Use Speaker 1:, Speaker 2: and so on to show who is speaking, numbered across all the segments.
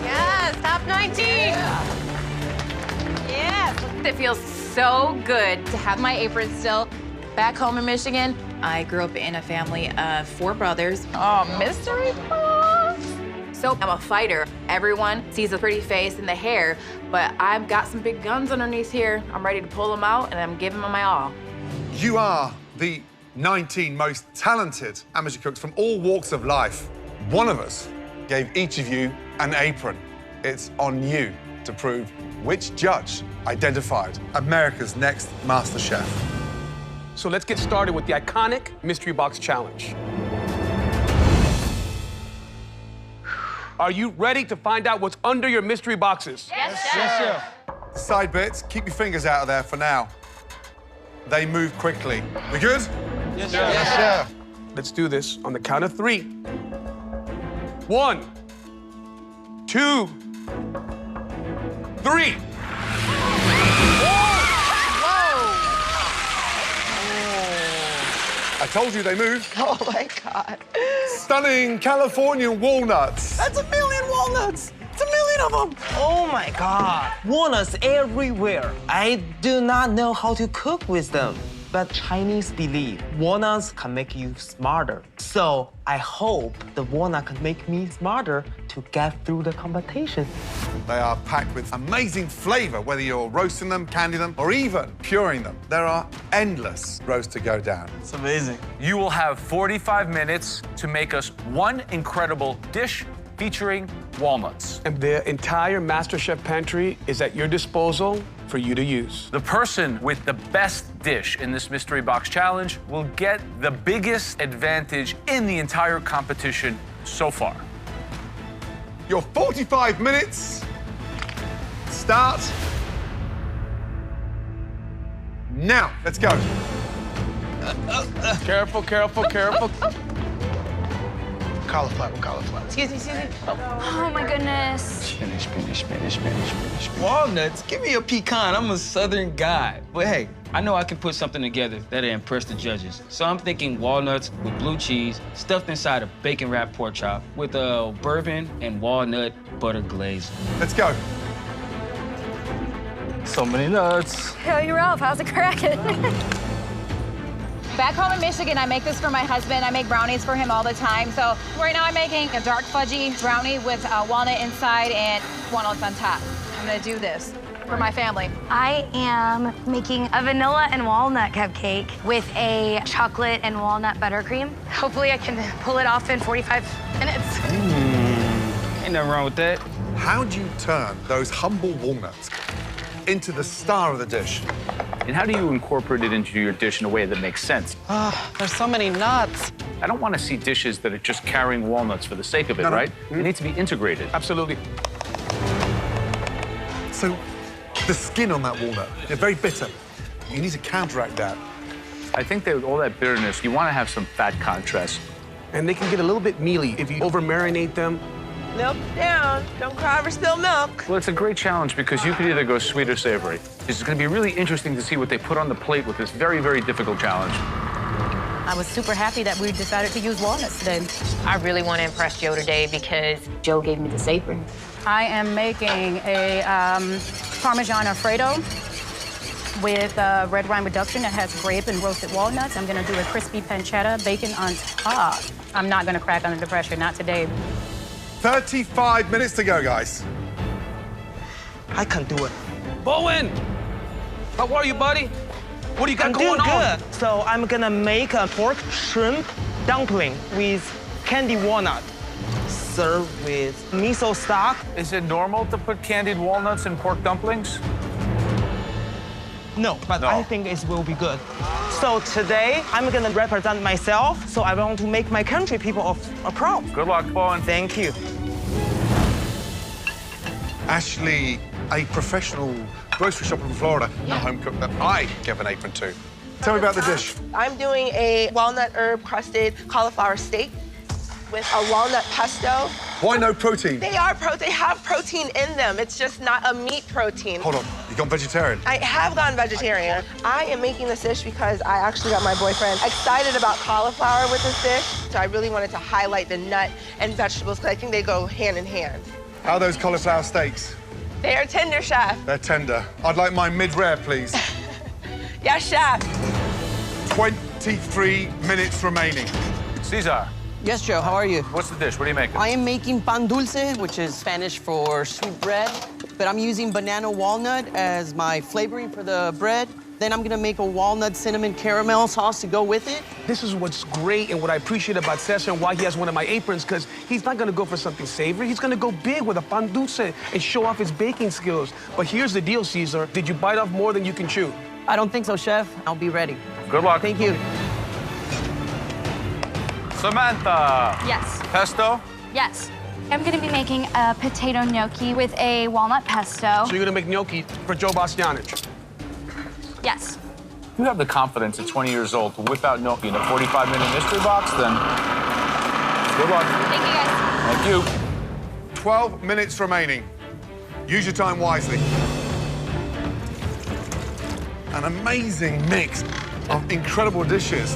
Speaker 1: Yes, top 19. Yes. It feels so good to have my apron still. Back home in Michigan, I grew up in a family of 4 brothers. Oh, mystery box. So I'm a fighter. Everyone sees the pretty face and the hair, but I've got some big guns underneath here. I'm ready to pull them out, and I'm giving them my all.
Speaker 2: You are the 19 most talented amateur cooks from all walks of life. One of us gave each of you an apron. It's on you to prove which judge identified America's next MasterChef.
Speaker 3: So let's get started with the iconic Mystery Box Challenge. Are you ready to find out what's under your mystery boxes?
Speaker 1: Yes, sir. Yes, sir.
Speaker 2: Side bits, keep your fingers out of there for now. They move quickly. We good?
Speaker 4: Yes, sir. Yes, sir.
Speaker 3: Let's do this on the count of 3. 1, 2, 3.
Speaker 2: I told you they move.
Speaker 4: Oh, my God.
Speaker 2: Stunning California walnuts.
Speaker 4: That's 1 million walnuts. It's 1 million of them. Oh, my God. Walnuts everywhere. I do not know how to cook with them, but Chinese believe walnuts can make you smarter. So I hope the walnut can make me smarter to get through the competition.
Speaker 2: They are packed with amazing flavor, whether you're roasting them, candying them, or even curing them. There are endless roads to go down.
Speaker 4: It's amazing.
Speaker 5: You will have 45 minutes to make us one incredible dish featuring walnuts.
Speaker 3: And the entire MasterChef pantry is at your disposal for you to use.
Speaker 5: The person with the best dish in this Mystery Box Challenge will get the biggest advantage in the entire competition so far.
Speaker 2: Your 45 minutes start now. Let's go.
Speaker 3: Careful, careful, careful.
Speaker 4: Cauliflower.
Speaker 1: Excuse me.
Speaker 6: Oh my goodness.
Speaker 4: Spinach. Walnuts? Give me a pecan. I'm a Southern guy. But hey, I know I can put something together that'll impress the judges. So I'm thinking walnuts with blue cheese stuffed inside a bacon-wrapped pork chop with a bourbon and walnut butter glaze.
Speaker 2: Let's go.
Speaker 4: So many nuts.
Speaker 6: Hey, Ralph, how's it cracking?
Speaker 1: Back home in Michigan, I make this for my husband. I make brownies for him all the time. So right now I'm making a dark fudgy brownie with walnut inside and walnuts on top. I'm gonna do this for my family.
Speaker 6: I am making a vanilla and walnut cupcake with a chocolate and walnut buttercream. Hopefully I can pull it off in 45 minutes.
Speaker 4: Ain't nothing wrong with that.
Speaker 2: How do you turn those humble walnuts into the star of the dish?
Speaker 5: And how do you incorporate it into your dish in a way that makes sense?
Speaker 4: There's so many nuts.
Speaker 5: I don't want to see dishes that are just carrying walnuts for the sake of it,
Speaker 2: No.
Speaker 5: right? It needs to be integrated.
Speaker 3: Absolutely.
Speaker 2: So the skin on that walnut, they're very bitter. You need to counteract that.
Speaker 5: I think that with all that bitterness, you want to have some fat contrast.
Speaker 3: And they can get a little bit mealy if you over-marinate them.
Speaker 7: Milk down. Don't cry over spilled milk.
Speaker 5: Well, it's a great challenge because you could either go sweet or savory. It's going to be really interesting to see what they put on the plate with this very, very difficult challenge.
Speaker 8: I was super happy that we decided to use walnuts today.
Speaker 1: I really want to impress Joe today because Joe gave me this apron.
Speaker 8: I am making a Parmesan Alfredo with red wine reduction that has grape and roasted walnuts. I'm gonna do a crispy pancetta, bacon on top. I'm not gonna crack under the pressure, not today.
Speaker 2: 35 minutes to go, guys.
Speaker 4: I can do it.
Speaker 3: Bowen! How are you, buddy? What do you got going on?
Speaker 4: Good. So I'm gonna make a pork shrimp dumpling with candy walnut. Serve with miso stock.
Speaker 5: Is it normal to put candied walnuts in pork dumplings?
Speaker 4: No, but
Speaker 5: No.
Speaker 4: I think it will be good. So today, I'm gonna represent myself, so I want to make my country people proud.
Speaker 5: Good luck, Bowen.
Speaker 4: Thank you.
Speaker 2: Ashley, a professional grocery shopper from Florida, a home cook that I give an apron to. Tell me about the dish.
Speaker 7: I'm doing a walnut herb crusted cauliflower steak with a walnut pesto.
Speaker 2: Why no protein?
Speaker 7: They have protein in them. It's just not a meat protein.
Speaker 2: Hold on, you You gone vegetarian?
Speaker 7: I have gone vegetarian. I am making this dish because I actually got my boyfriend excited about cauliflower with this dish. So I really wanted to highlight the nut and vegetables because I think they go hand in hand.
Speaker 2: How are those cauliflower steaks?
Speaker 7: They are tender, chef.
Speaker 2: They're tender. I'd like mine mid-rare, please.
Speaker 7: Yes, chef.
Speaker 2: 23 minutes remaining.
Speaker 5: Cesar,
Speaker 9: Yes, Joe, how are you?
Speaker 5: what's the dish? What are you making?
Speaker 9: I am making pan dulce, which is Spanish for sweet bread, but I'm using banana walnut as my flavoring for the bread. Then I'm gonna make a walnut cinnamon caramel sauce to go with it.
Speaker 3: This is what's great and what I appreciate about Cesar and why he has one of my aprons, because he's not gonna go for something savory. He's gonna go big with a pan dulce and show off his baking skills. But here's the deal, Cesar. Did you bite off more than you can chew?
Speaker 9: I don't think so, Chef. I'll be ready.
Speaker 5: Good luck.
Speaker 9: Thank you.
Speaker 5: Samantha.
Speaker 6: Yes.
Speaker 5: Pesto?
Speaker 6: Yes. I'm gonna be making a potato gnocchi with a walnut pesto.
Speaker 3: So you're gonna make gnocchi for Joe Bastianich.
Speaker 6: Yes.
Speaker 5: If you have the confidence at 20 years old to whip out gnocchi in a 45-minute mystery box, then good luck.
Speaker 6: Thank you, guys.
Speaker 5: Thank you.
Speaker 2: 12 minutes remaining. Use your time wisely. An amazing mix of incredible dishes.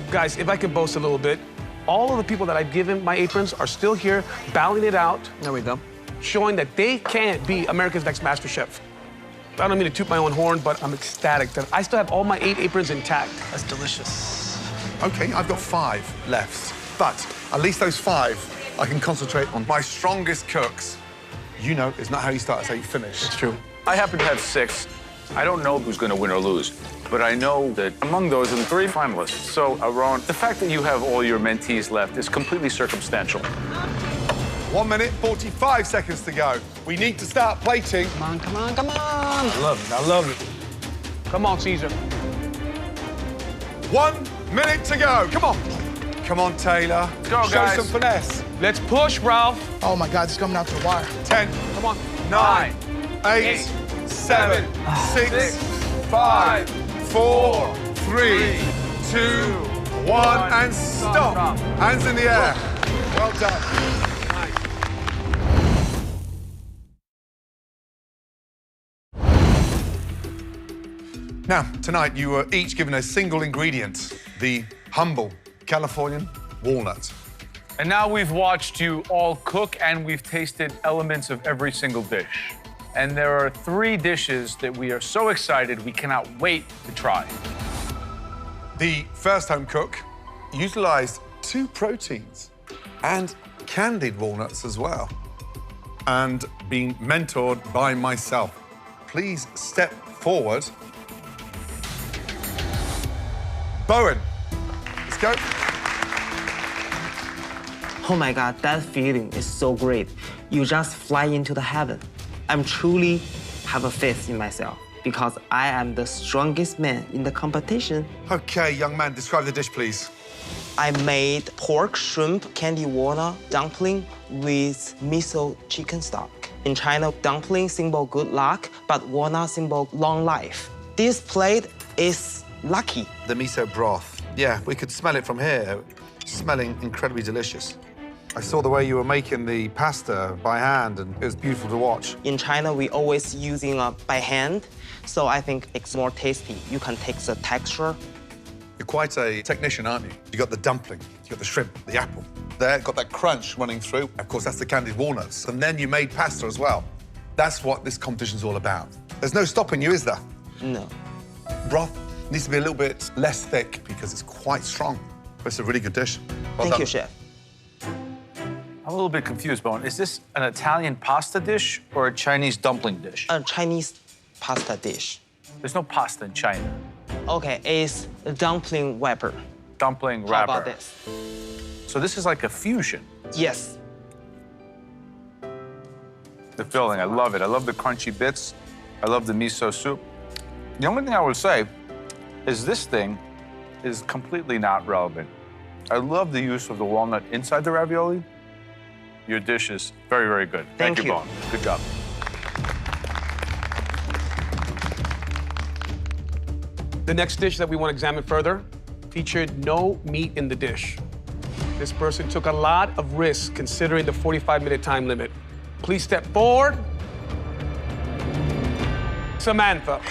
Speaker 3: Guys, if I could boast a little bit, all of the people that I've given my aprons are still here, battling it out,
Speaker 9: There we go.
Speaker 3: showing that they can be America's Next MasterChef. I don't mean to toot my own horn, but I'm ecstatic that I still have all my 8 aprons intact.
Speaker 9: That's delicious.
Speaker 2: Okay, I've got 5 left, but at least those 5, I can concentrate on my strongest cooks. You know, it's not how you start, it's how you finish.
Speaker 3: It's true.
Speaker 5: I happen to have 6. I don't know who's going to win or lose, but I know that among those are the 3 finalists. So, Ron, the fact that you have all your mentees left is completely circumstantial.
Speaker 2: 1 minute, 45 seconds to go. We need to start plating.
Speaker 9: Come on, come on, come on.
Speaker 3: I love it, I love it. Come on, Cesar.
Speaker 2: 1 minute to go. Come on. Come on, Taylor.
Speaker 5: Let's go,
Speaker 2: Show
Speaker 5: guys.
Speaker 2: some finesse.
Speaker 3: Let's push, Ralph.
Speaker 10: Oh my God, it's coming out to the wire.
Speaker 2: 10,
Speaker 3: Come on.
Speaker 2: 9, 8, 7, 6, 5, 4, 3, 2, 1, and stop. Hands in the air. Well done. Now, tonight you were each given a single ingredient, the humble Californian walnut.
Speaker 5: And now we've watched you all cook and we've tasted elements of every single dish. And there are 3 dishes that we are so excited we cannot wait to try.
Speaker 2: The first home cook utilized 2 proteins and candied walnuts as well, and being mentored by myself. Please step forward. Bowen, let's go.
Speaker 4: Oh my God, that feeling is so great. You just fly into the heaven. I'm truly have a faith in myself because I am the strongest man in the competition.
Speaker 2: Okay, young man, describe the dish, please.
Speaker 4: I made pork, shrimp, candy walnut dumpling with miso chicken stock. In China, dumpling symbol good luck, but walnut symbol long life. This plate is lucky.
Speaker 2: The miso broth. Yeah, we could smell it from here. Smelling incredibly delicious. I saw the way you were making the pasta by hand, and it was beautiful to watch.
Speaker 4: In China, we always using by hand, so I think it's more tasty. You can take the texture.
Speaker 2: You're quite a technician, aren't you? You got the dumpling, you got the shrimp, the apple. There, got that crunch running through. Of course, that's the candied walnuts. And then you made pasta as well. That's what this competition's all about. There's no stopping you, is there?
Speaker 4: No.
Speaker 2: Broth needs to be a little bit less thick because it's quite strong. But it's a really good dish. Well
Speaker 4: Thank
Speaker 2: done.
Speaker 4: you, Chef.
Speaker 5: I'm a little bit confused, Bowen. Is this an Italian pasta dish or a Chinese dumpling dish?
Speaker 4: A Chinese pasta dish.
Speaker 5: There's no pasta in China.
Speaker 4: Okay, it's a dumpling wrapper.
Speaker 5: Dumpling
Speaker 4: How
Speaker 5: wrapper.
Speaker 4: about this?
Speaker 5: So this is like a fusion.
Speaker 4: Yes.
Speaker 5: The filling, I love it. I love the crunchy bits. I love the miso soup. The only thing I would say is this thing is completely not relevant. I love the use of the walnut inside the ravioli. Your dish is very, very good.
Speaker 4: Thank
Speaker 5: you,
Speaker 4: you.
Speaker 5: Bowen. Good job.
Speaker 3: The next dish that we want to examine further featured no meat in the dish. This person took a lot of risks considering the 45-minute time limit. Please step forward. Samantha.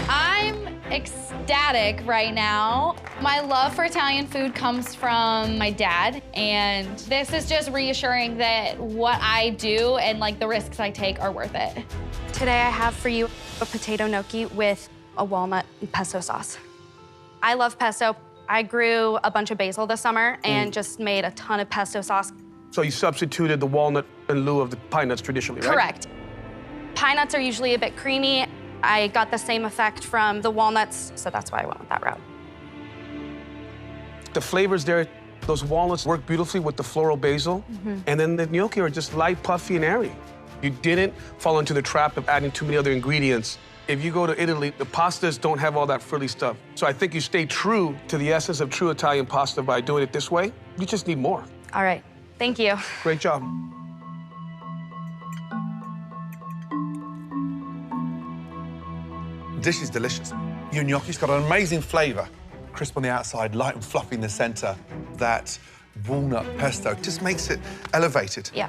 Speaker 11: I'm ecstatic right now. My love for Italian food comes from my dad, and this is just reassuring that what I do and like the risks I take are worth it.
Speaker 12: Today I have for you a potato gnocchi with a walnut and pesto sauce. I love pesto. I grew a bunch of basil this summer and just made a ton of pesto sauce.
Speaker 3: So you substituted the walnut in lieu of the pine nuts traditionally, right?
Speaker 12: Correct. Pine nuts are usually a bit creamy. I got the same effect from the walnuts, so that's why I went with that route.
Speaker 3: The flavors there, those walnuts work beautifully with the floral basil, and then the gnocchi are just light, puffy, and airy. You didn't fall into the trap of adding too many other ingredients. If you go to Italy, the pastas don't have all that frilly stuff. So I think you stay true to the essence of true Italian pasta by doing it this way. You just need more.
Speaker 12: All right, thank you.
Speaker 3: Great job.
Speaker 2: Dish is delicious. Your gnocchi's got an amazing flavor. Crisp on the outside, light and fluffy in the center. That walnut pesto just makes it elevated.
Speaker 12: Yeah.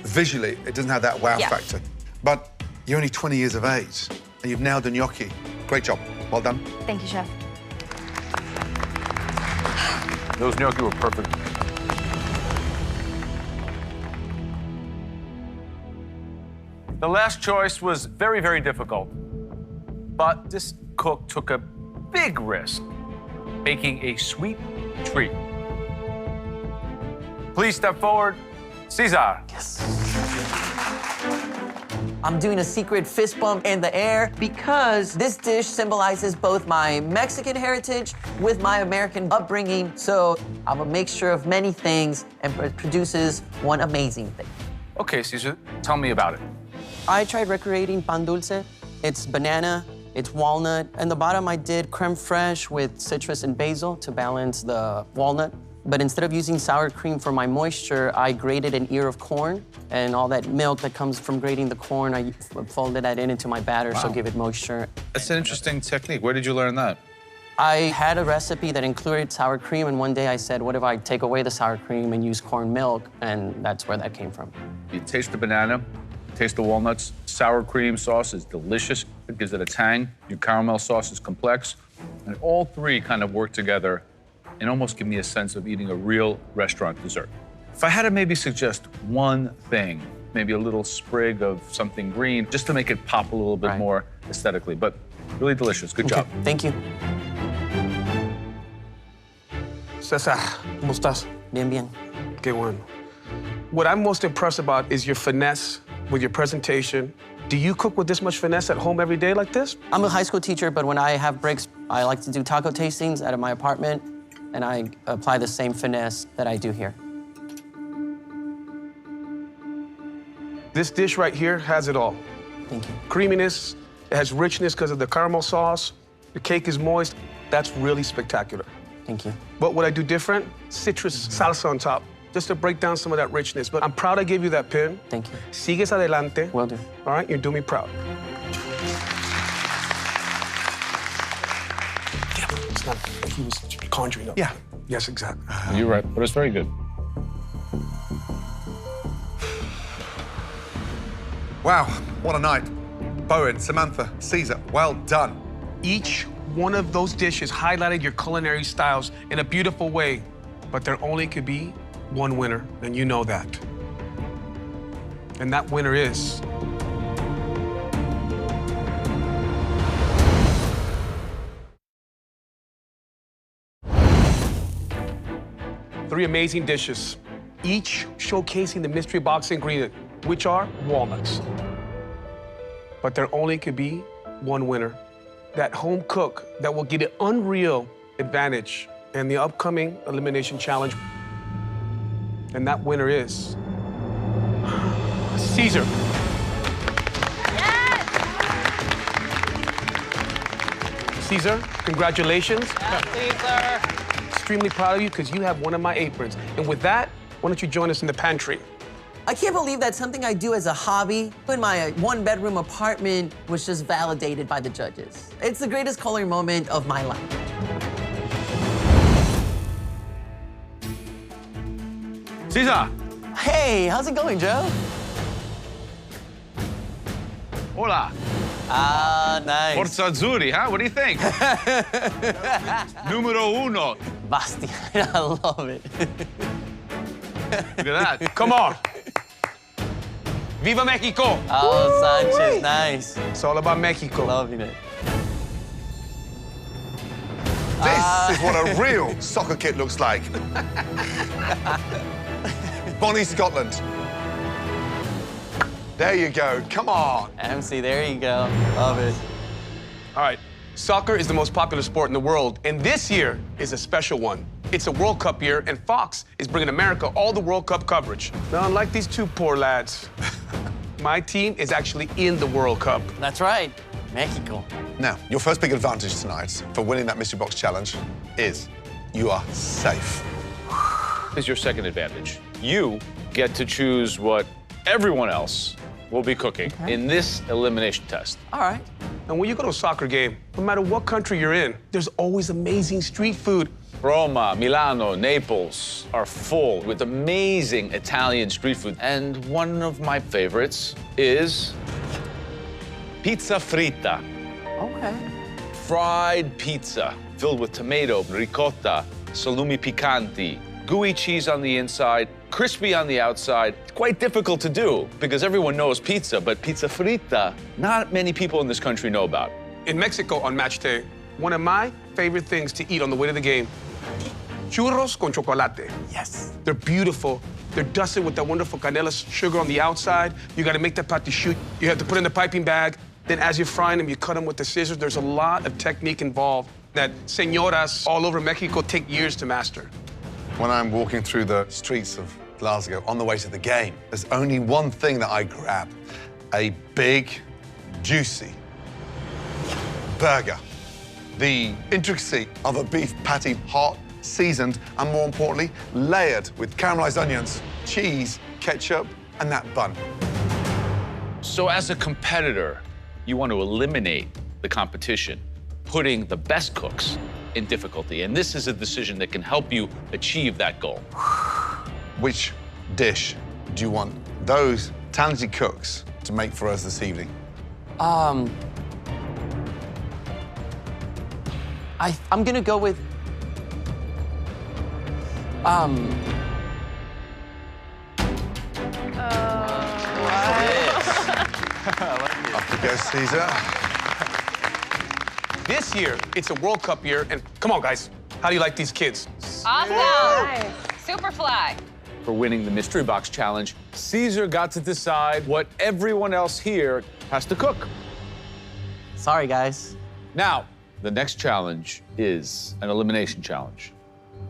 Speaker 2: Visually, it doesn't have that wow
Speaker 12: Yeah.
Speaker 2: factor. But you're only 20 years of age, and you've nailed the gnocchi. Great job. Well done.
Speaker 12: Thank you, Chef.
Speaker 5: Those gnocchi were perfect. The last choice was very, very difficult. But this cook took a big risk, making a sweet treat. Please step forward, Cesar.
Speaker 9: Yes. I'm doing a secret fist bump in the air because this dish symbolizes both my Mexican heritage with my American upbringing. So I'm a mixture of many things and produces one amazing thing.
Speaker 5: Okay, Cesar, tell me about it.
Speaker 9: I tried recreating pan dulce. It's banana, it's walnut. And the bottom I did creme fraiche with citrus and basil to balance the walnut. But instead of using sour cream for my moisture, I grated an ear of corn, and all that milk that comes from grating the corn, I folded that into my batter, so give it moisture.
Speaker 5: That's an interesting technique. Where did you learn that?
Speaker 9: I had a recipe that included sour cream, and one day I said, what if I take away the sour cream and use corn milk? And that's where that came from.
Speaker 5: You taste the banana, taste the walnuts. Sour cream sauce is delicious. It gives it a tang. Your caramel sauce is complex. And all three kind of work together and almost give me a sense of eating a real restaurant dessert. If I had to maybe suggest one thing, maybe a little sprig of something green, just to make it pop a little bit more aesthetically, but really delicious. Good job.
Speaker 9: Thank you.
Speaker 3: Cesar, ¿cómo estás?
Speaker 9: Bien, bien.
Speaker 3: Qué bueno. What I'm most impressed about is your finesse with your presentation. Do you cook with this much finesse at home every day like this?
Speaker 9: I'm a high school teacher, but when I have breaks, I like to do taco tastings out of my apartment, and I apply the same finesse that I do here.
Speaker 3: This dish right here has it all.
Speaker 9: Thank you.
Speaker 3: Creaminess, it has richness because of the caramel sauce. The cake is moist. That's really spectacular.
Speaker 9: Thank you.
Speaker 3: But what I do different, citrus salsa on top, just to break down some of that richness. But I'm proud I gave you that pin.
Speaker 9: Thank you.
Speaker 3: Sigues adelante.
Speaker 9: Will do.
Speaker 3: All right, you're doing me proud. Yeah, it's not like he was conjuring up.
Speaker 2: Yeah.
Speaker 3: Yes, exactly.
Speaker 5: You're right, but it's very good.
Speaker 2: Wow, what a night. Bowen, Samantha, Cesar, well done.
Speaker 3: Each one of those dishes highlighted your culinary styles in a beautiful way, but there only could be one winner, and you know that. And that winner is... Three amazing dishes, each showcasing the mystery box ingredient, which are walnuts. But there only could be one winner. That home cook that will get an unreal advantage in the upcoming elimination challenge. And that winner is Cesar.
Speaker 11: Yes!
Speaker 3: Cesar, congratulations.
Speaker 11: Cesar.
Speaker 3: Extremely proud of you because you have one of my aprons. And with that, why don't you join us in the pantry?
Speaker 9: I can't believe that something I do as a hobby in my one-bedroom apartment was just validated by the judges. It's the greatest culinary moment of my life.
Speaker 5: Cesar!
Speaker 9: Hey, how's it going, Joe?
Speaker 5: Hola.
Speaker 9: Ah, nice.
Speaker 5: Forza Azzurri, huh? What do you think? Numero uno.
Speaker 9: Basti. I love it.
Speaker 5: Look at that.
Speaker 3: Come on. Viva Mexico.
Speaker 9: Oh, Sanchez, nice.
Speaker 3: It's all about Mexico.
Speaker 9: Loving it.
Speaker 2: This is what a real soccer kit looks like. Bonnie, Scotland. There you go. Come on.
Speaker 9: MC, there you go. Love it.
Speaker 3: All right. Soccer is the most popular sport in the world, and this year is a special one. It's a World Cup year, and Fox is bringing America all the World Cup coverage. Now, unlike these two poor lads, my team is actually in the World Cup.
Speaker 9: That's right. Mexico.
Speaker 2: Now, your first big advantage tonight for winning that mystery box challenge is you are safe.
Speaker 5: Is your second advantage. You get to choose what everyone else will be cooking in this elimination test.
Speaker 9: All right.
Speaker 3: And when you go to a soccer game, no matter what country you're in, there's always amazing street food.
Speaker 5: Roma, Milano, Naples are full with amazing Italian street food. And one of my favorites is pizza fritta.
Speaker 9: Okay.
Speaker 5: Fried pizza filled with tomato, ricotta, salumi piccanti, gooey cheese on the inside, crispy on the outside. It's quite difficult to do because everyone knows pizza, but pizza fritta, not many people in this country know about.
Speaker 3: In Mexico on match day, one of my favorite things to eat on the way to the game, churros con chocolate.
Speaker 9: Yes.
Speaker 3: They're beautiful. They're dusted with that wonderful canela sugar on the outside. You gotta make that patisserie. You have to put in the piping bag. Then as you're frying them, you cut them with the scissors. There's a lot of technique involved that señoras all over Mexico take years to master.
Speaker 2: When I'm walking through the streets of Glasgow on the way to the game, there's only one thing that I grab: a big, juicy burger. The intricacy of a beef patty, hot, seasoned, and more importantly, layered with caramelized onions, cheese, ketchup, and that bun.
Speaker 5: So as a competitor, you want to eliminate the competition, putting the best cooks in difficulty. And this is a decision that can help you achieve that goal.
Speaker 2: Which dish do you want those talented cooks to make for us this evening?
Speaker 9: I'm gonna go with
Speaker 2: Off you go, Caesar.
Speaker 3: This year, it's a World Cup year, and come on, guys. How do you like these kids?
Speaker 1: Awesome. Nice. Superfly.
Speaker 5: For winning the Mystery Box Challenge, Caesar got to decide what everyone else here has to cook.
Speaker 9: Sorry, guys.
Speaker 5: Now, the next challenge is an elimination challenge.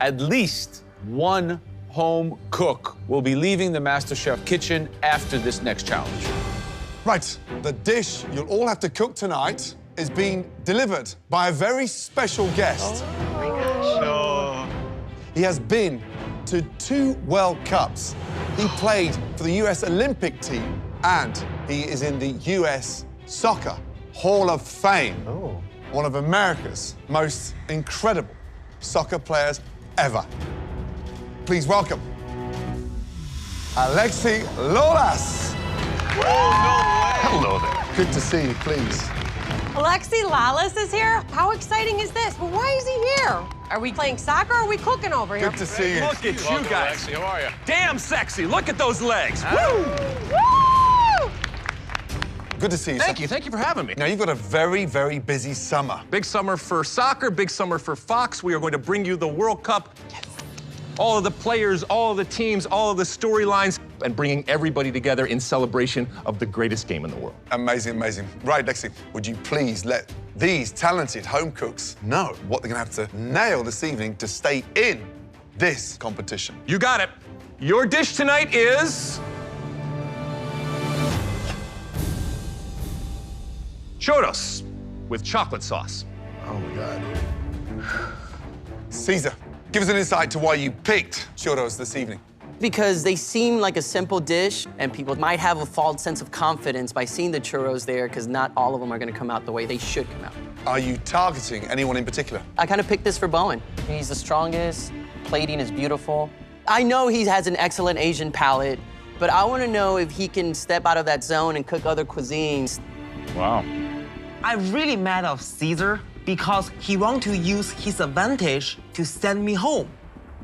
Speaker 5: At least one home cook will be leaving the MasterChef kitchen after this next challenge.
Speaker 2: Right, the dish you'll all have to cook tonight is being delivered by a very special guest.
Speaker 1: Oh my gosh.
Speaker 2: He has been to 2 World Cups. He played for the US Olympic team, and he is in the US Soccer Hall of Fame.
Speaker 13: Oh.
Speaker 2: One of America's most incredible soccer players ever. Please welcome Alexi Lolas.
Speaker 13: Hello there.
Speaker 2: Good to see you, please.
Speaker 14: Alexi Lalas is here? How exciting is this? But why is he here? Are we playing soccer or are we cooking over here?
Speaker 2: Good to see you.
Speaker 13: Look at you guys.
Speaker 5: Alexi, how are you?
Speaker 13: Damn sexy. Look at those legs.
Speaker 14: Woo!
Speaker 2: Good to see you.
Speaker 13: Thank
Speaker 2: sir.
Speaker 13: you. Thank you for having me.
Speaker 2: Now, you've got a very, very busy summer.
Speaker 13: Big summer for soccer, big summer for Fox. We are going to bring you the World Cup. All of the players, all of the teams, all of the storylines, and bringing everybody together in celebration of the greatest game in the world.
Speaker 2: Amazing, amazing. Right, Lexi, would you please let these talented home cooks know what they're going to have to nail this evening to stay in this competition?
Speaker 13: You got it. Your dish tonight is churros with chocolate sauce.
Speaker 2: Oh, my God. Caesar, give us an insight to why you picked churros this evening.
Speaker 9: Because they seem like a simple dish, and people might have a false sense of confidence by seeing the churros there, because not all of them are gonna come out the way they should come out.
Speaker 2: Are you targeting anyone in particular?
Speaker 9: I kind of picked this for Bowen. He's the strongest, plating is beautiful. I know he has an excellent Asian palate, but I want to know if he can step out of that zone and cook other cuisines.
Speaker 5: Wow.
Speaker 4: I'm really mad at Caesar because he wants to use his advantage to send me home.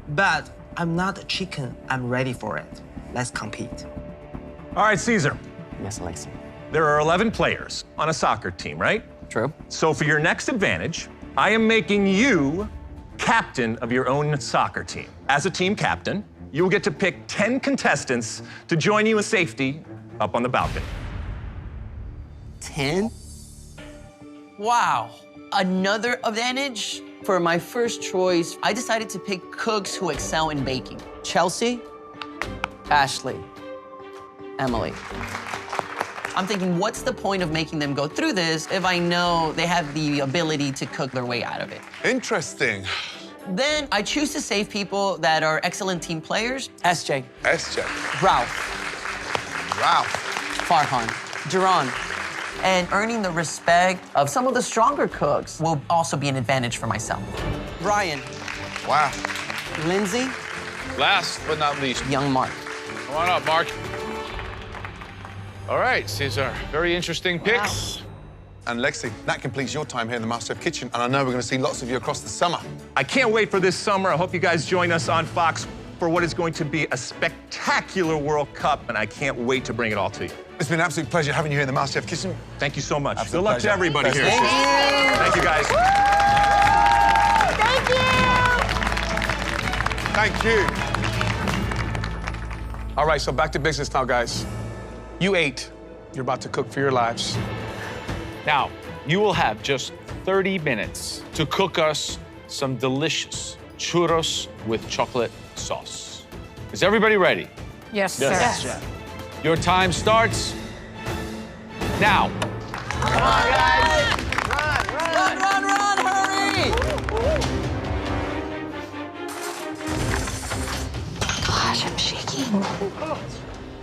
Speaker 4: But I'm not a chicken. I'm ready for it. Let's compete.
Speaker 13: All right, Caesar.
Speaker 9: Yes, Alexi.
Speaker 13: There are 11 players on a soccer team, right?
Speaker 9: True.
Speaker 13: So for your next advantage, I am making you captain of your own soccer team. As a team captain, you will get to pick 10 contestants to join you in safety up on the balcony.
Speaker 9: 10? Wow. Another advantage? For my first choice, I decided to pick cooks who excel in baking. Chelsea, Ashley, Emily. I'm thinking, what's the point of making them go through this if I know they have the ability to cook their way out of it?
Speaker 2: Interesting.
Speaker 9: Then I choose to save people that are excellent team players. SJ.
Speaker 2: SJ.
Speaker 9: Ralph.
Speaker 2: Ralph.
Speaker 9: Farhan. Duran. And earning the respect of some of the stronger cooks will also be an advantage for myself. Brian.
Speaker 2: Wow.
Speaker 9: Lindsay.
Speaker 15: Last but not least,
Speaker 9: young Mark.
Speaker 15: Come on up, Mark. All right, Cesar. Very interesting picks.
Speaker 2: Wow. And Lexi, that completes your time here in the MasterChef kitchen, and I know we're going to see lots of you across the summer.
Speaker 13: I can't wait for this summer. I hope you guys join us on Fox for what is going to be a spectacular World Cup, and I can't wait to bring it all to you.
Speaker 2: It's been an absolute pleasure having you here in the MasterChef kitchen.
Speaker 13: Thank you so much.
Speaker 2: Absolute
Speaker 13: Good luck
Speaker 2: pleasure.
Speaker 13: to everybody here.
Speaker 2: Thank
Speaker 13: you. Thank you, guys.
Speaker 2: Thank you.
Speaker 3: All right, so back to business now, guys. You ate. You're about to cook for your lives.
Speaker 15: Now, you will have just 30 minutes to cook us some delicious churros with chocolate sauce. Is everybody ready?
Speaker 8: Yes, sir.
Speaker 15: Yes. Your time starts now.
Speaker 9: Come on, guys. Run, hurry!
Speaker 12: Gosh, I'm shaking.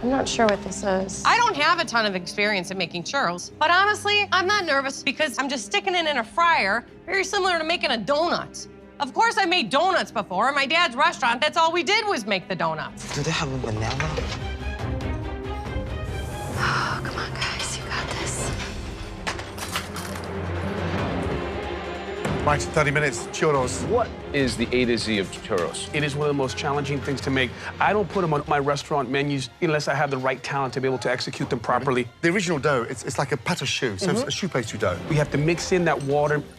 Speaker 12: I'm not sure what this is.
Speaker 14: I don't have a ton of experience in making churros, but honestly, I'm not nervous because I'm just sticking it in a fryer, very similar to making a donut. Of course, I made donuts before. In my dad's restaurant, that's all we did was make the donuts.
Speaker 4: Do they have a banana?
Speaker 12: Oh, come on, guys, you got this.
Speaker 2: Right, 30 minutes, churros.
Speaker 15: What is the A to Z of churros?
Speaker 3: It is one of the most challenging things to make. I don't put them on my restaurant menus unless I have the right talent to be able to execute them properly.
Speaker 2: The original dough, it's like a pâte à choux, so it's a choux pastry dough.
Speaker 3: We have to mix in that water.